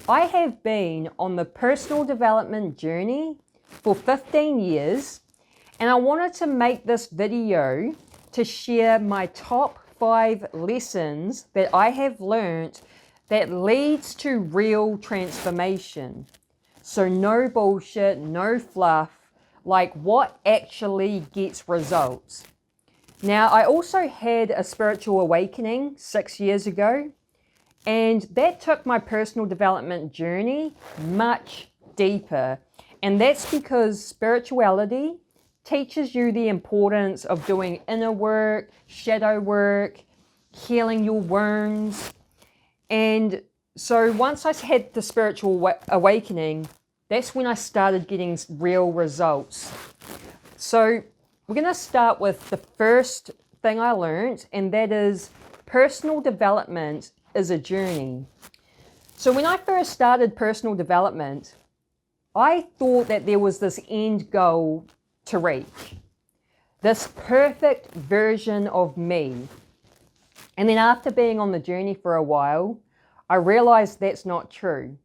I have been on the personal development journey for 15 years, and I wanted to make this video to share my top 5 lessons that I have learned that leads to real transformation. So no bullshit, no fluff, like what actually gets results. Now, I also had a spiritual awakening 6 years ago, and that took my personal development journey much deeper. And that's because spirituality teaches you the importance of doing inner work, shadow work, healing your wounds. And so once I had the spiritual awakening, that's when I started getting real results. So we're going to start with the first thing I learned, and that is personal development is a journey. So when I first started personal development, I thought that there was this end goal to reach, this perfect version of me. And then after being on the journey for a while, I realized that's not true.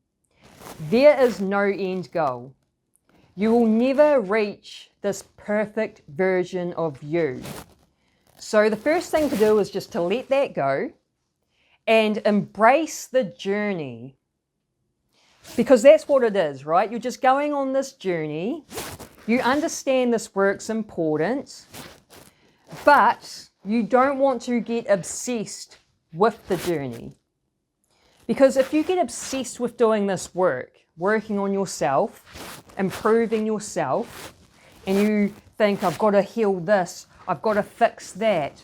There is no end goal. You will never reach this perfect version of you. So the first thing to do is just to let that go and embrace the journey. Because that's what it is, right? You're just going on this journey. You understand this work's important, but you don't want to get obsessed with the journey. Because if you get obsessed with doing this work, working on yourself, improving yourself, and you think, I've got to heal this, I've got to fix that,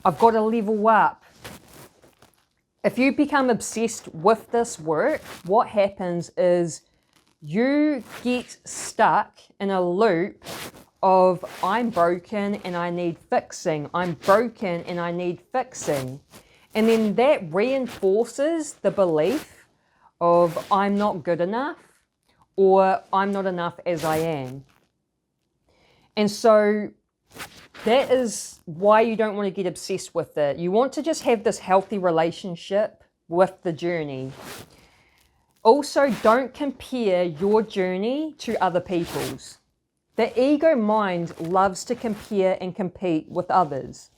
I've got to level up. If you become obsessed with this work, what happens is you get stuck in a loop of I'm broken and I need fixing, I'm broken and I need fixing. And then that reinforces the belief of I'm not good enough or I'm not enough as I am. And so that is why you don't want to get obsessed with it. You want to just have this healthy relationship with the journey. Also, don't compare your journey to other people's. The ego mind loves to compare and compete with others.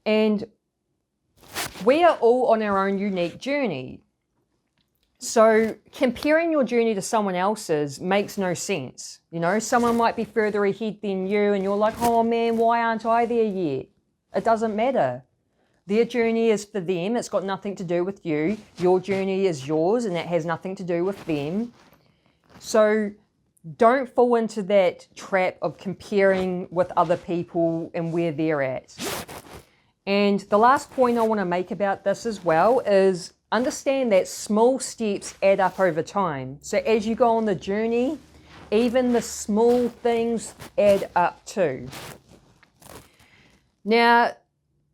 And we are all on our own unique journey. So comparing your journey to someone else's makes no sense. You know, someone might be further ahead than you and you're like, oh man, why aren't I there yet? It doesn't matter. Their journey is for them. It's got nothing to do with you. Your journey is yours and that has nothing to do with them. So don't fall into that trap of comparing with other people and where they're at. And the last point I want to make about this as well is understand that small steps add up over time. So as you go on the journey, even the small things add up too. Now,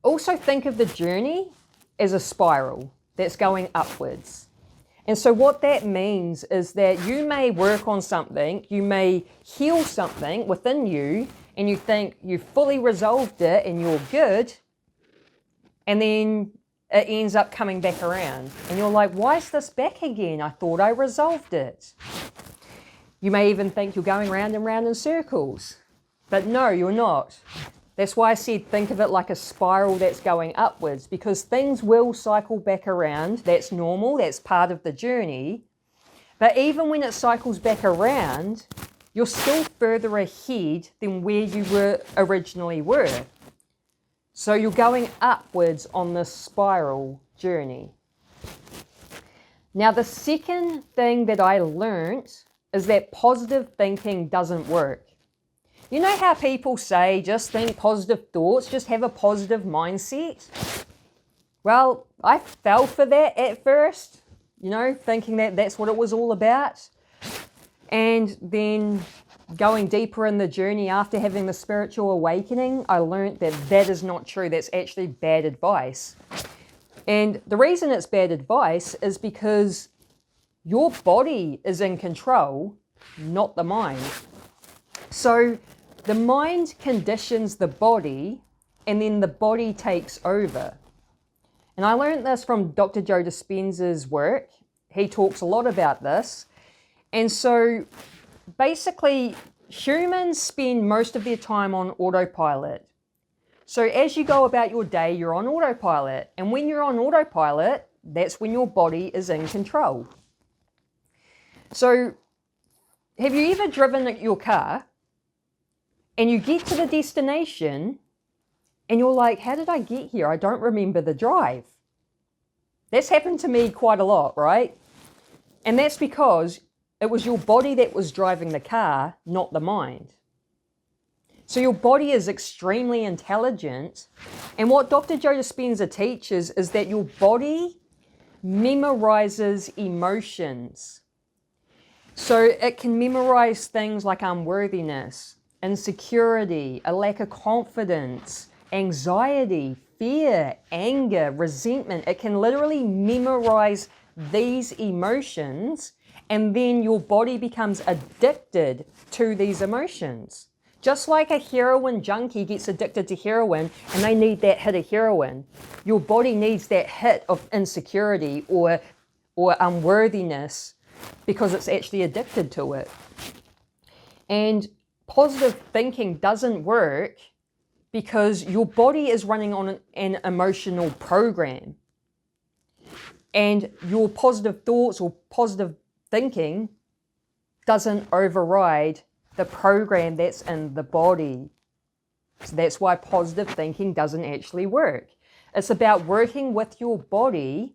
also think of the journey as a spiral that's going upwards. And so what that means is that you may work on something, you may heal something within you, and you think you've fully resolved it and you're good, and then it ends up coming back around. And you're like, why is this back again? I thought I resolved it. You may even think you're going round and round in circles. But no, you're not. That's why I said think of it like a spiral that's going upwards, because things will cycle back around. That's normal. That's part of the journey. But even when it cycles back around, you're still further ahead than where you were originally were. So you're going upwards on this spiral journey. Now, the second thing that I learned is that positive thinking doesn't work. You know how people say, just think positive thoughts, just have a positive mindset? Well, I fell for that at first, you know, thinking that that's what it was all about. And then going deeper in the journey after having the spiritual awakening, I learned that that is not true. That's actually bad advice. And the reason it's bad advice is because your body is in control, not the mind. So the mind conditions the body, and then the body takes over. And I learned this from Dr. Joe Dispenza's work. he talks a lot about this. And so basically, humans spend most of their time on autopilot. So as you go about your day, you're on autopilot. And when you're on autopilot, that's when your body is in control. So have you ever driven your car and you get to the destination and you're like, how did I get here? I don't remember the drive. That's happened to me quite a lot, right? And that's because it was your body that was driving the car, not the mind. So your body is extremely intelligent. And what Dr. Joe Dispenza teaches is that your body memorizes emotions. So it can memorize things like unworthiness, insecurity, a lack of confidence, anxiety, fear, anger, resentment. It can literally memorize these emotions, and then your body becomes addicted to these emotions. Just like a heroin junkie gets addicted to heroin and they need that hit of heroin, your body needs that hit of insecurity or unworthiness because it's actually addicted to it. And positive thinking doesn't work because your body is running on an emotional program. And your positive thoughts or positive thinking doesn't override the program that's in the body. So that's why positive thinking doesn't actually work. It's about working with your body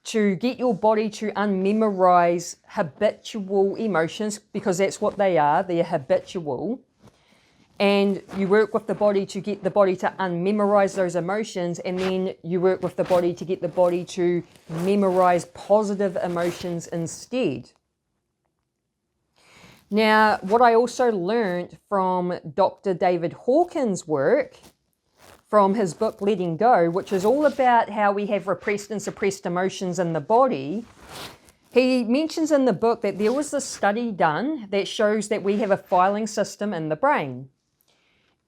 to get your body to unmemorize habitual emotions, because that's what they are. They're habitual. And you work with the body to get the body to unmemorize those emotions, and then you work with the body to get the body to memorize positive emotions instead. Now, what I also learned from Dr. David Hawkins' work, from his book Letting Go, which is all about how we have repressed and suppressed emotions in the body, he mentions in the book that there was this study done that shows that we have a filing system in the brain.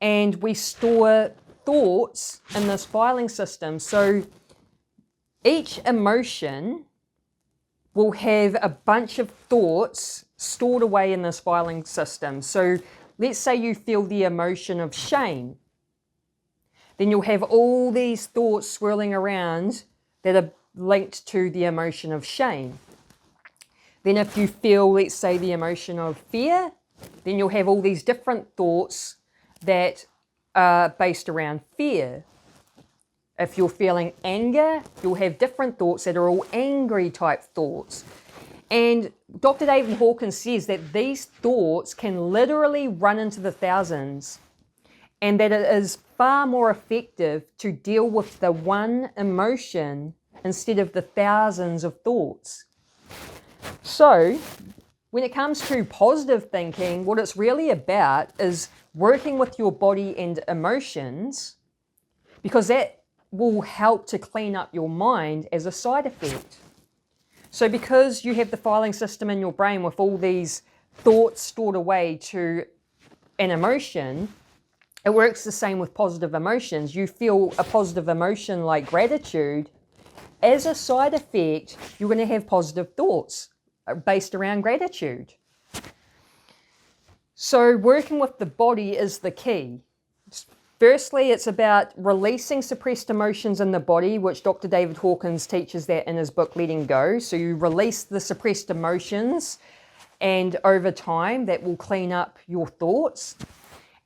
And we store thoughts in this filing system. So each emotion will have a bunch of thoughts stored away in this filing system. So let's say you feel the emotion of shame. Then you'll have all these thoughts swirling around that are linked to the emotion of shame. Then if you feel, let's say, the emotion of fear, then you'll have all these different thoughts that are based around fear. If you're feeling anger, you'll have different thoughts that are all angry type thoughts. And Dr. David Hawkins says that these thoughts can literally run into the thousands, and that it is far more effective to deal with the one emotion instead of the thousands of thoughts. So when it comes to positive thinking, what it's really about is working with your body and emotions, because that will help to clean up your mind as a side effect. So because you have the filing system in your brain with all these thoughts stored away to an emotion, it works the same with positive emotions. You feel a positive emotion like gratitude. As a side effect, you're going to have positive thoughts based around gratitude. So working with the body is the key. Firstly, it's about releasing suppressed emotions in the body, which Dr. David Hawkins teaches that in his book, Letting Go. So you release the suppressed emotions, and over time, that will clean up your thoughts.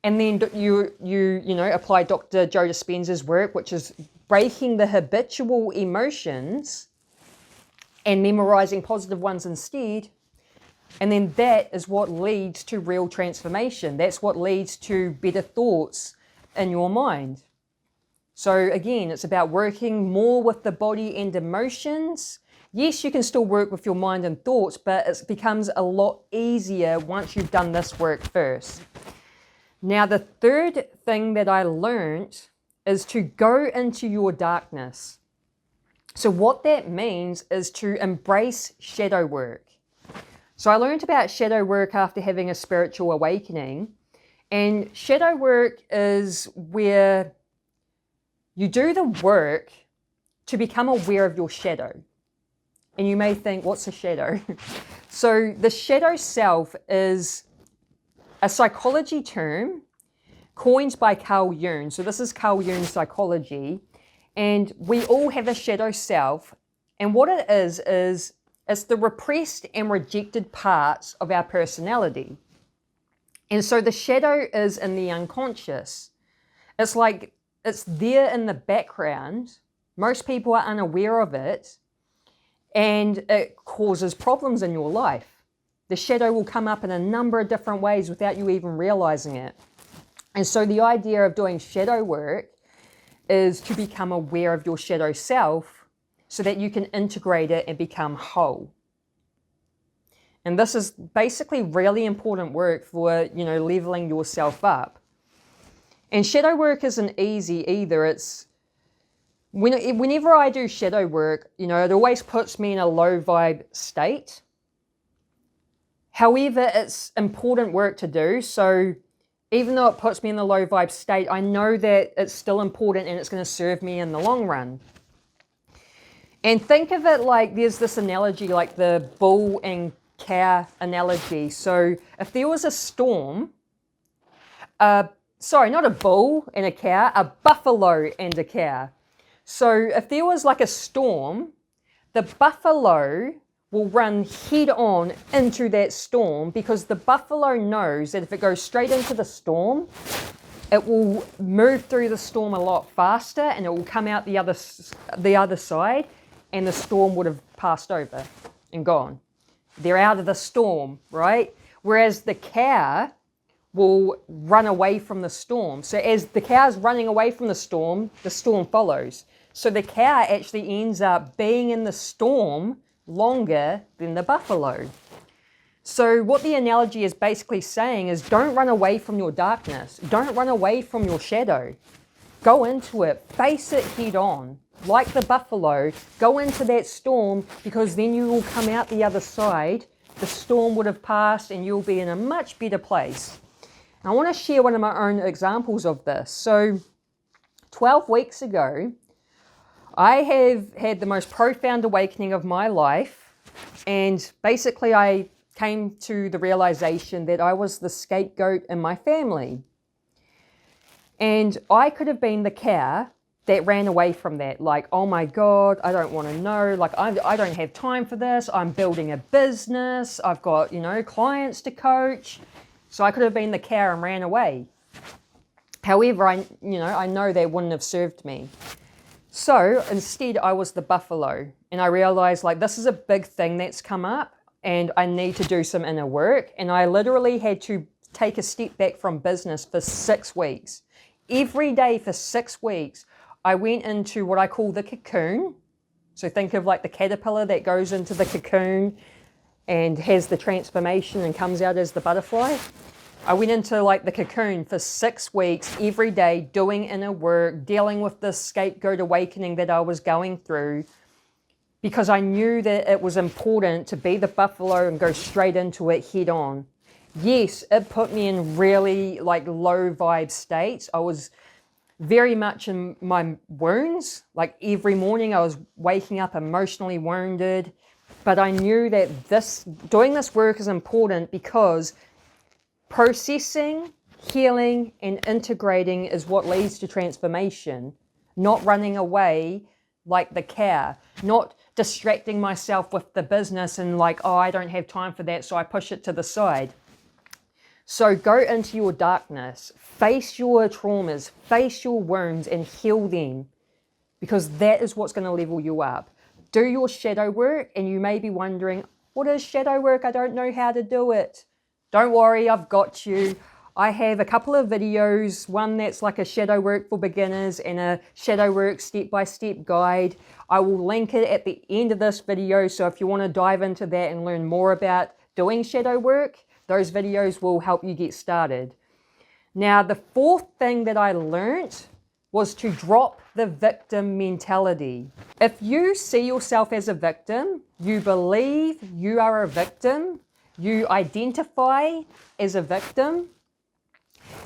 And then you apply Dr. Joe Dispenza's work, which is breaking the habitual emotions and memorizing positive ones instead. And then that is what leads to real transformation. That's what leads to better thoughts in your mind. So again, it's about working more with the body and emotions. Yes, you can still work with your mind and thoughts, but it becomes a lot easier once you've done this work first. Now, the third thing that I learned is to go into your darkness. So what that means is to embrace shadow work. So I learned about shadow work after having a spiritual awakening. And shadow work is where you do the work to become aware of your shadow. And you may think, what's a shadow? So the shadow self is a psychology term coined by Carl Jung. So this is Carl Jung's psychology. And we all have a shadow self. And what it is it's the repressed and rejected parts of our personality. And so the shadow is in the unconscious. It's like it's there in the background. Most people are unaware of it, and it causes problems in your life. The shadow will come up in a number of different ways without you even realizing it. And so the idea of doing shadow work is to become aware of your shadow self so that you can integrate it and become whole. And this is basically really important work for, leveling yourself up. And shadow work isn't easy either. It's whenever I do shadow work, it always puts me in a low vibe state. However, it's important work to do. So even though it puts me in the low vibe state, I know that it's still important and it's going to serve me in the long run. And think of it like there's this analogy, like the bull and cow analogy. So if there was a storm, not a bull and a cow, a buffalo and a cow. So if there was like a storm, the buffalo will run head on into that storm because the buffalo knows that if it goes straight into the storm, it will move through the storm a lot faster and it will come out the other side and the storm would have passed over and gone. They're out of the storm, right? Whereas the cow will run away from the storm. So as the cow's running away from the storm follows. So the cow actually ends up being in the storm longer than the buffalo. So what the analogy is basically saying is don't run away from your darkness. Don't run away from your shadow. Go into it. Face it head on. Like the buffalo, go into that storm because then you will come out the other side. The storm would have passed and you'll be in a much better place. I want to share one of my own examples of this. So 12 weeks ago, I have had the most profound awakening of my life. And basically I came to the realization that I was the scapegoat in my family. And I could have been the cow that ran away from that. Like, oh my God, I don't want to know. Like, I don't have time for this. I'm building a business. I've got, clients to coach. So I could have been the cow and ran away. However, I know that wouldn't have served me. So instead, I was the buffalo. And I realized, like, this is a big thing that's come up and I need to do some inner work. And I literally had to take a step back from business for 6 weeks. Every day for 6 weeks, I went into what I call the cocoon. So think of like the caterpillar that goes into the cocoon and has the transformation and comes out as the butterfly. I went into like the cocoon for 6 weeks, every day, doing inner work, dealing with this scapegoat awakening that I was going through, because I knew that it was important to be the buffalo and go straight into it head on. Yes, it put me in really like low vibe states. I was very much in my wounds. Like every morning I was waking up emotionally wounded. But I knew that doing this work is important because processing, healing, and integrating is what leads to transformation. Not running away like the cow. Not distracting myself with the business and like, oh, I don't have time for that, so I push it to the side. So go into your darkness, face your traumas, face your wounds and heal them, because that is what's going to level you up. Do your shadow work, and you may be wondering, what is shadow work? I don't know how to do it. Don't worry, I've got you. I have a couple of videos, one that's like a shadow work for beginners and a shadow work step-by-step guide. I will link it at the end of this video, so if you want to dive into that and learn more about doing shadow work, those videos will help you get started. Now, the fourth thing that I learned was to drop the victim mentality. If you see yourself as a victim, you believe you are a victim, you identify as a victim,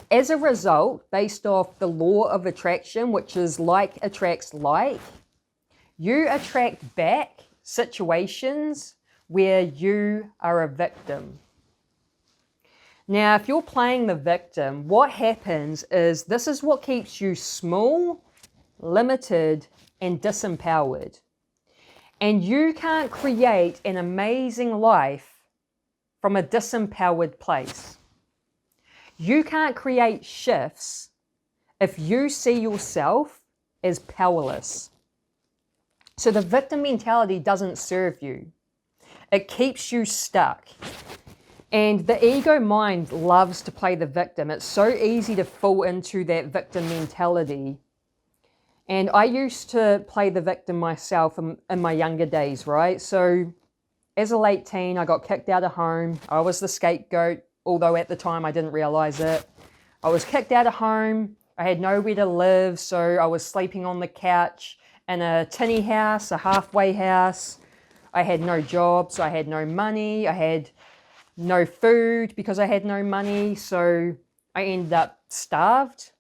as a result, based off the law of attraction, which is like attracts like, you attract back situations where you are a victim. Now, if you're playing the victim, what happens is this is what keeps you small, limited, and disempowered. And you can't create an amazing life from a disempowered place. You can't create shifts if you see yourself as powerless. So the victim mentality doesn't serve you. It keeps you stuck. And the ego mind loves to play the victim. It's so easy to fall into that victim mentality. And I used to play the victim myself in my younger days, right? So as a late teen, I got kicked out of home. I was the scapegoat, although at the time I didn't realize it. I was kicked out of home. I had nowhere to live, so I was sleeping on the couch in a tinny house, a halfway house. I had no job, so I had no money. I had no food because I had no money, so I ended up starved.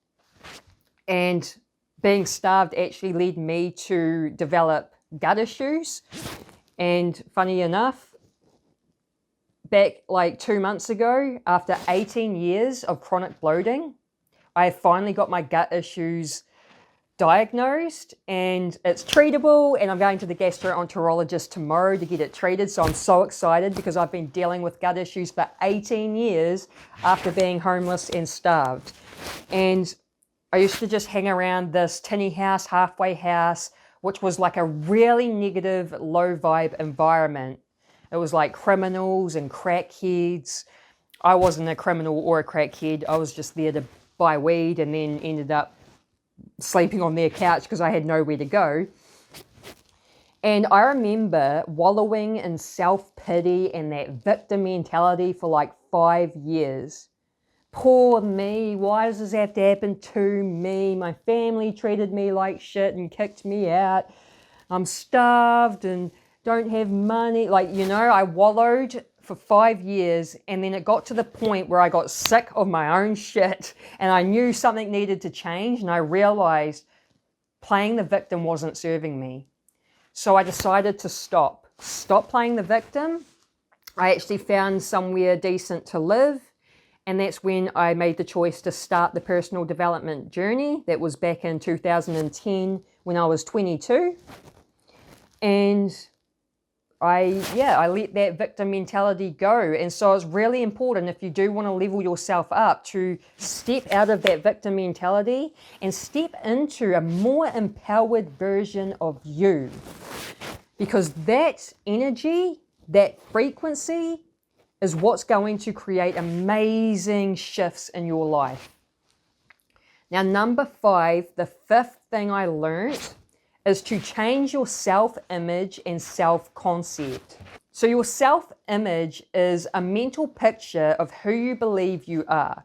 And being starved actually led me to develop gut issues. And funny enough, back like 2 months ago, after 18 years of chronic bloating, I finally got my gut issues diagnosed, and it's treatable, and I'm going to the gastroenterologist tomorrow to get it treated. So I'm so excited because I've been dealing with gut issues for 18 years after being homeless and starved. And I used to just hang around this tinny house, halfway house, which was like a really negative, low vibe environment. It was like criminals and crackheads. I wasn't a criminal or a crackhead. I was just there to buy weed and then ended up sleeping on their couch because I had nowhere to go. And I remember wallowing in self-pity and that victim mentality for like 5 years. Poor me, why does this have to happen to me? My family treated me like shit and kicked me out. I'm starved and don't have money. Like, you know, I wallowed for 5 years, and then it got to the point where I got sick of my own shit and I knew something needed to change, and I realized playing the victim wasn't serving me. So I decided to stop playing the victim. I actually found somewhere decent to live, and that's when I made the choice to start the personal development journey. That was back in 2010 when I was 22. And I let that victim mentality go. And so it's really important, if you do want to level yourself up, to step out of that victim mentality and step into a more empowered version of you. Because that energy, that frequency, is what's going to create amazing shifts in your life. Now, number 5, the 5th thing I learned is to change your self-image and self-concept. So your self-image is a mental picture of who you believe you are.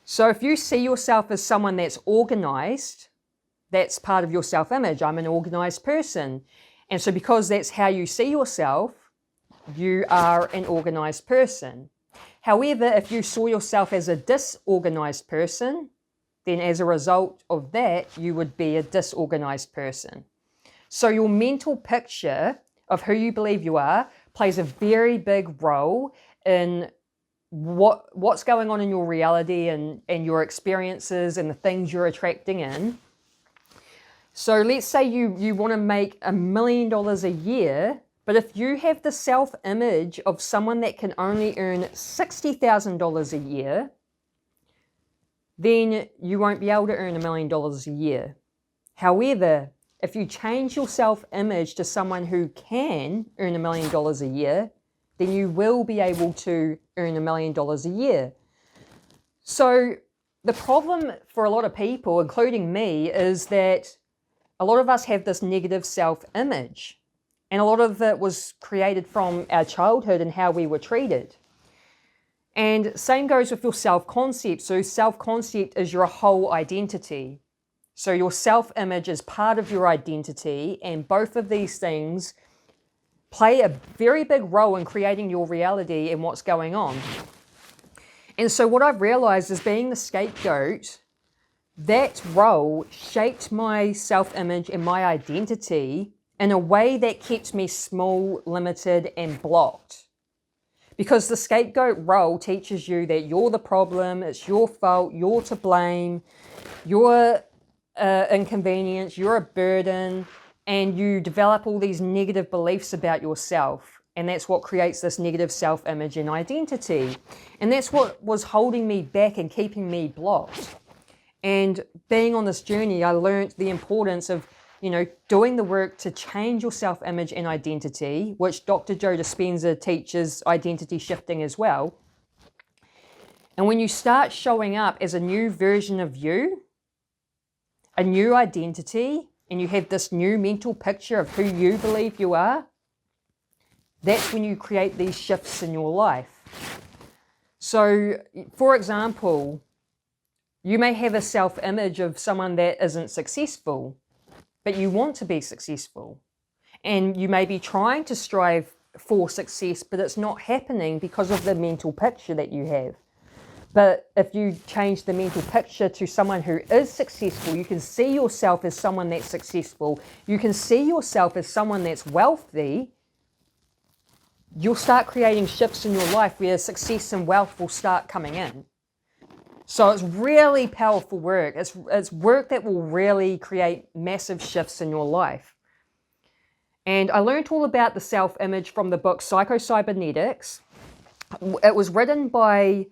So if you see yourself as someone that's organized, that's part of your self-image. I'm an organized person. And so because that's how you see yourself, you are an organized person. However, if you saw yourself as a disorganized person, then as a result of that, you would be a disorganized person. So your mental picture of who you believe you are plays a very big role in what's going on in your reality and your experiences and the things you're attracting in. So let's say you want to make $1 million a year, but if you have the self-image of someone that can only earn $60,000 a year, then you won't be able to earn $1 million a year. However, if you change your self-image to someone who can earn $1 million a year, then you will be able to earn $1 million a year. So the problem for a lot of people, including me, is that a lot of us have this negative self-image. And a lot of it was created from our childhood and how we were treated. And same goes with your self-concept. So self-concept is your whole identity. So your self-image is part of your identity, and both of these things play a very big role in creating your reality and what's going on. And so what I've realized is, being the scapegoat, that role shaped my self-image and my identity in a way that keeps me small, limited, and blocked. Because the scapegoat role teaches you that you're the problem, it's your fault, you're to blame, you're inconvenience, you're a burden, and you develop all these negative beliefs about yourself. And that's what creates this negative self-image and identity. And that's what was holding me back and keeping me blocked. And being on this journey, I learned the importance of, doing the work to change your self-image and identity, which Dr. Joe Dispenza teaches identity shifting as well. And when you start showing up as a new version of you, a new identity, and you have this new mental picture of who you believe you are, that's when you create these shifts in your life. So, for example, you may have a self-image of someone that isn't successful, but you want to be successful. And you may be trying to strive for success, but it's not happening because of the mental picture that you have. But if you change the mental picture to someone who is successful, you can see yourself as someone that's successful, you can see yourself as someone that's wealthy, you'll start creating shifts in your life where success and wealth will start coming in. So it's really powerful work. It's work that will really create massive shifts in your life. And I learned all about the self-image from the book Psycho-Cybernetics. It was written by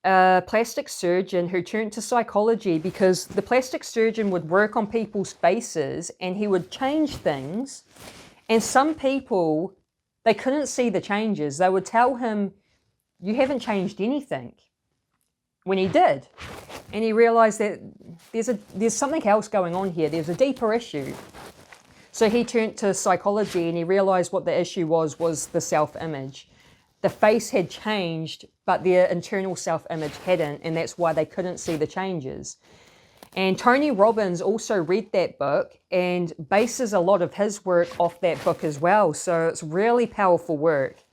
a plastic surgeon who turned to psychology because the plastic surgeon would work on people's faces and he would change things. And some people, they couldn't see the changes. They would tell him, "You haven't changed anything," when he did. And he realized that there's something else going on here. There's a deeper issue. So he turned to psychology and he realized what the issue was the self-image. The face had changed, but their internal self-image hadn't, and that's why they couldn't see the changes. And Tony Robbins also read that book and bases a lot of his work off that book as well. So it's really powerful work.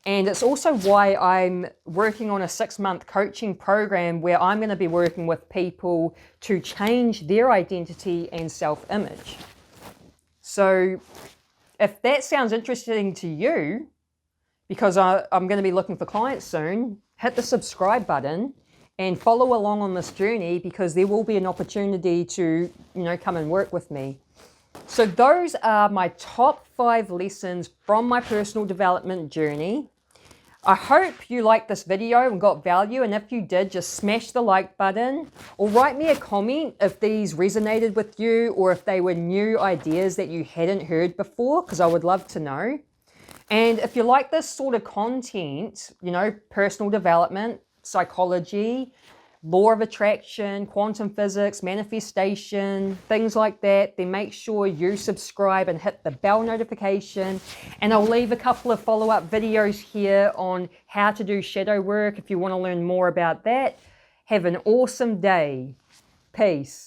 And it's also why I'm working on a 6-month coaching program where I'm going to be working with people to change their identity and self-image. So if that sounds interesting to you, because I'm going to be looking for clients soon, hit the subscribe button and follow along on this journey, because there will be an opportunity to, come and work with me. So those are my top 5 lessons from my personal development journey. I hope you liked this video and got value, and if you did, just smash the like button or write me a comment if these resonated with you or if they were new ideas that you hadn't heard before, because I would love to know. And if you like this sort of content, personal development, psychology, law of attraction, quantum physics, manifestation, things like that, then make sure you subscribe and hit the bell notification. And I'll leave a couple of follow-up videos here on how to do shadow work if you want to learn more about that. Have an awesome day. Peace.